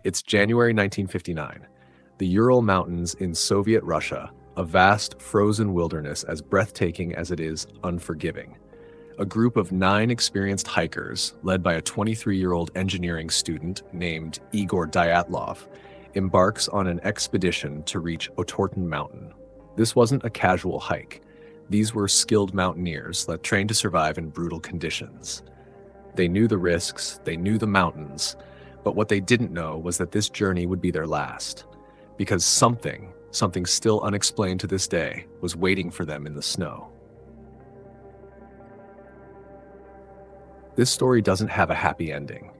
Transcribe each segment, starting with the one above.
It's January 1959. The Ural Mountains in Soviet Russia, a vast frozen wilderness as breathtaking as it is unforgiving. A group of 9 experienced hikers, led by a 23-year-old engineering student named Igor Dyatlov, embarks on an expedition to reach Otorten Mountain. This wasn't a casual hike. These were skilled mountaineers that trained to survive in brutal conditions. They knew the risks, they knew the mountains, but what they didn't know was that this journey would be their last, because something still unexplained to this day, was waiting for them in the snow. This story doesn't have a happy ending.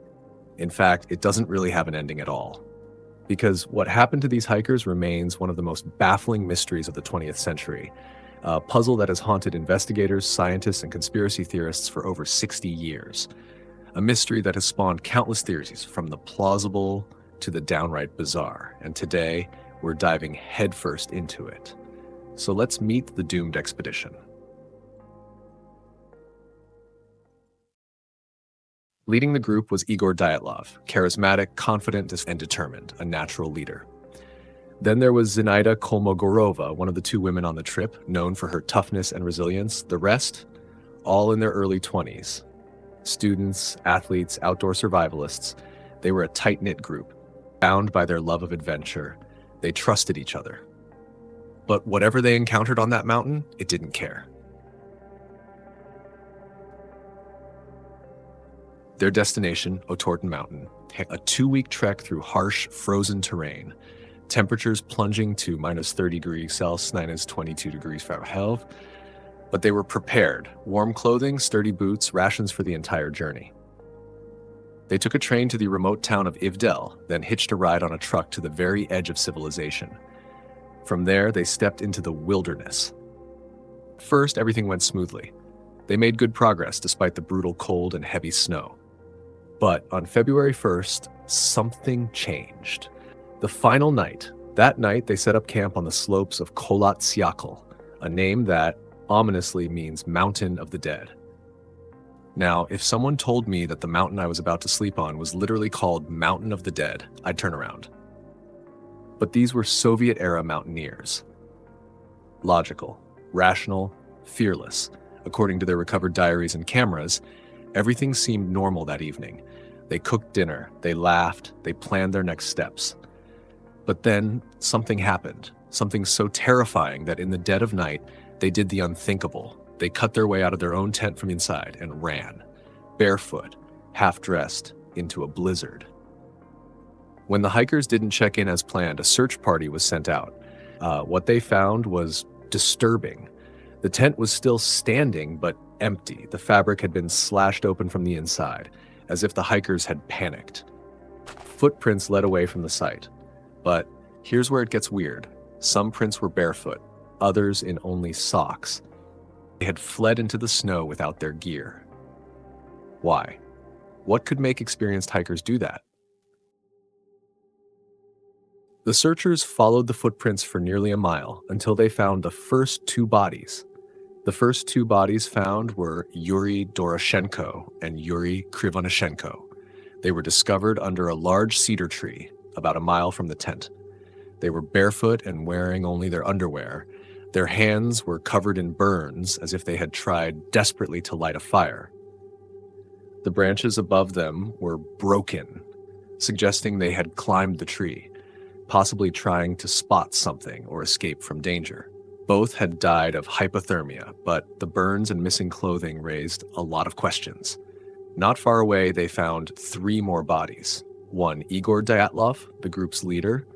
In fact, it doesn't really have an ending at all. Because what happened to these hikers remains one of the most baffling mysteries of the 20th century, a puzzle that has haunted investigators, scientists, and conspiracy theorists for over 60 years. A mystery that has spawned countless theories, from the plausible to the downright bizarre. And today, we're diving headfirst into it. So let's meet the doomed expedition. Leading the group was Igor Dyatlov, charismatic, confident, and determined, a natural leader. Then there was Zinaida Kolmogorova, one of the 2 women on the trip, known for her toughness and resilience. The rest, all in their early 20s. Students, athletes, outdoor survivalists. They were a tight-knit group, bound by their love of adventure. They trusted each other. But whatever they encountered on that mountain, it didn't care. Their destination, Otorten Mountain, a 2-week trek through harsh, frozen terrain, temperatures plunging to minus 30 degrees Celsius, minus 22 degrees Fahrenheit. But they were prepared. Warm clothing, sturdy boots, rations for the entire journey. They took a train to the remote town of Ivdel, then hitched a ride on a truck to the very edge of civilization. From there, they stepped into the wilderness. First, everything went smoothly. They made good progress despite the brutal cold and heavy snow. But on February 1st, something changed. The final night, that night they set up camp on the slopes of Kholat Syakhl, a name that ominously means Mountain of the Dead. Now, if someone told me that the mountain I was about to sleep on was literally called Mountain of the Dead, I'd turn around. But these were Soviet-era mountaineers. Logical, rational, fearless. According to their recovered diaries and cameras, everything seemed normal that evening. They cooked dinner, they laughed, they planned their next steps. But then something happened, something so terrifying that in the dead of night, they did the unthinkable. They cut their way out of their own tent from inside and ran, barefoot, half-dressed, into a blizzard. When the hikers didn't check in as planned, a search party was sent out. What they found was disturbing. The tent was still standing, but empty. The fabric had been slashed open from the inside, as if the hikers had panicked. Footprints led away from the site. But here's where it gets weird. Some prints were barefoot, others in only socks. They had fled into the snow without their gear. Why? What could make experienced hikers do that? The searchers followed the footprints for nearly a mile until they found the first 2 bodies. The first 2 bodies found were Yuri Doroshenko and Yuri Krivonishenko. They were discovered under a large cedar tree, about a mile from the tent. They were barefoot and wearing only their underwear. Their hands were covered in burns, as if they had tried desperately to light a fire. The branches above them were broken, suggesting they had climbed the tree, possibly trying to spot something or escape from danger. Both had died of hypothermia, but the burns and missing clothing raised a lot of questions. Not far away, they found 3 more bodies. 1, Igor Dyatlov, the group's leader.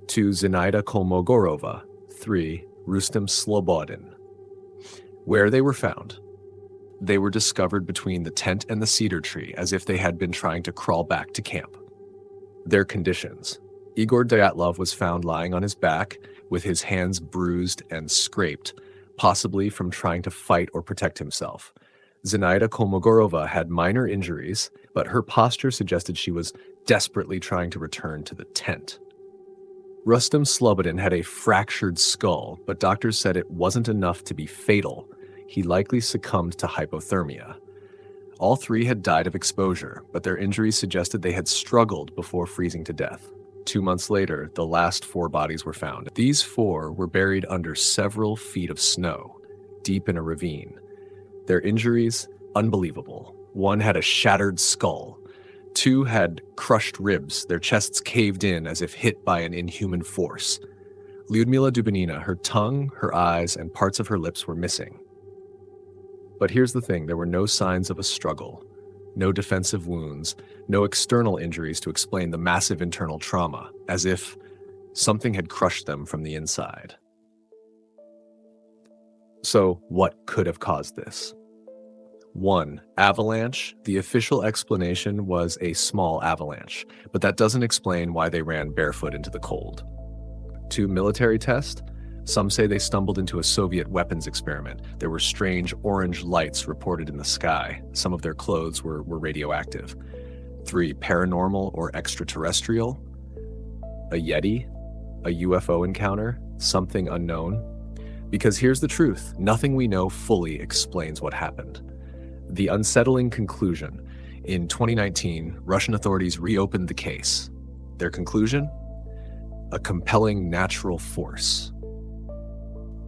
2, Zinaida Kolmogorova. 3, Rustem Slobodin. Where they were found, they were discovered between the tent and the cedar tree, as if they had been trying to crawl back to camp. Their conditions. Igor Dyatlov was found lying on his back, with his hands bruised and scraped, possibly from trying to fight or protect himself. Zinaida Kolmogorova had minor injuries, but her posture suggested she was desperately trying to return to the tent. Rustem Slobodin had a fractured skull, but doctors said it wasn't enough to be fatal. He likely succumbed to hypothermia. All 3 had died of exposure, but their injuries suggested they had struggled before freezing to death. 2 months later, the last 4 bodies were found. These 4 were buried under several feet of snow, deep in a ravine. Their injuries, unbelievable. 1 had a shattered skull. 2 had crushed ribs, their chests caved in as if hit by an inhuman force. Lyudmila Dubinina, her tongue, her eyes, and parts of her lips were missing. But here's the thing, there were no signs of a struggle, no defensive wounds, no external injuries to explain the massive internal trauma, as if something had crushed them from the inside. So, what could have caused this? 1. Avalanche. The official explanation was a small avalanche, but that doesn't explain why they ran barefoot into the cold. 2. Military test. Some say they stumbled into a Soviet weapons experiment. There were strange orange lights reported in the sky. Some of their clothes were radioactive. 3. Paranormal or extraterrestrial. A Yeti, a UFO encounter, something unknown. Because here's the truth, nothing we know fully explains what happened. The unsettling conclusion. In 2019, Russian authorities reopened the case. Their conclusion? A compelling natural force.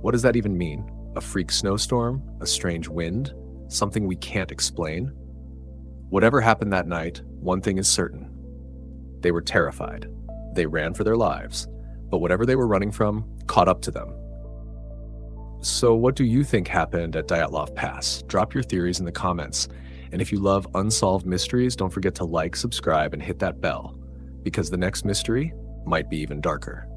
What does that even mean? A freak snowstorm? A strange wind? Something we can't explain? Whatever happened that night, one thing is certain. They were terrified. They ran for their lives. But whatever they were running from caught up to them. So what do you think happened at Dyatlov Pass? Drop your theories in the comments. And if you love unsolved mysteries, don't forget to like, subscribe, and hit that bell, because the next mystery might be even darker.